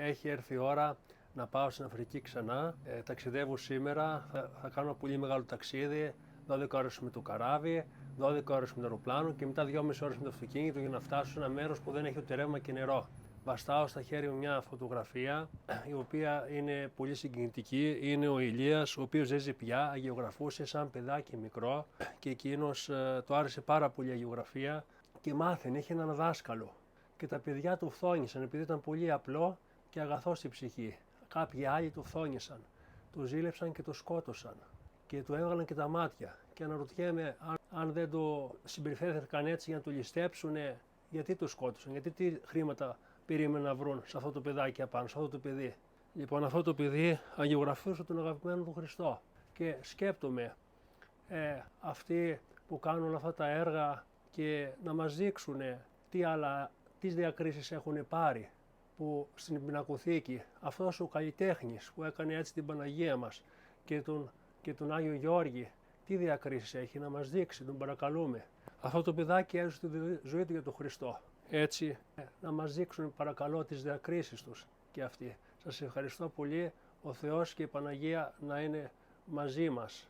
έχει έρθει η ώρα να πάω στην Αφρική ξανά. Ταξιδεύω σήμερα, θα κάνω ένα πολύ μεγάλο ταξίδι, 12 ώρες με το καράβι, 12 ώρες με το αεροπλάνο και μετά 2,5 ώρες με το αυτοκίνητο για να φτάσω σε ένα μέρος που δεν έχει ούτε ρεύμα και νερό. Βαστάω στα χέρια μου μια φωτογραφία η οποία είναι πολύ συγκινητική. Είναι ο Ηλίας, ο οποίος δεν ζει πια, αγιογραφούσε σαν παιδάκι μικρό και εκείνος του άρεσε πάρα πολύ η αγιογραφία και μάθαινε, είχε έναν δάσκαλο. Και τα παιδιά του φθόνησαν επειδή ήταν πολύ απλό και αγαθό στη ψυχή. Κάποιοι άλλοι του φθόνησαν, του ζήλεψαν και το σκότωσαν και του έβγαλαν και τα μάτια. Και αναρωτιέμαι αν δεν το συμπεριφέρθηκαν έτσι για να το ληστέψουν, γιατί το σκότωσαν, γιατί τι χρήματα περίμεναν να βρουν σε αυτό το παιδάκι απάνω, σε αυτό το παιδί. Λοιπόν, αυτό το παιδί αγιογραφούσε τον αγαπημένο του Χριστό. Και σκέπτομαι αυτοί που κάνουν αυτά τα έργα και να μας δείξουν τι διακρίσεις έχουν πάρει, που στην πινακοθήκη αυτός ο καλλιτέχνης που έκανε έτσι την Παναγία μας και τον Άγιο Γιώργη, τι διακρίσεις έχει, να μας δείξει, τον παρακαλούμε. Αυτό το παιδάκι έζησε τη ζωή του για τον Χριστό. Έτσι, να μας δείξουν παρακαλώ τις διακρίσεις τους και αυτοί. Σας ευχαριστώ πολύ, ο Θεός και η Παναγία να είναι μαζί μας.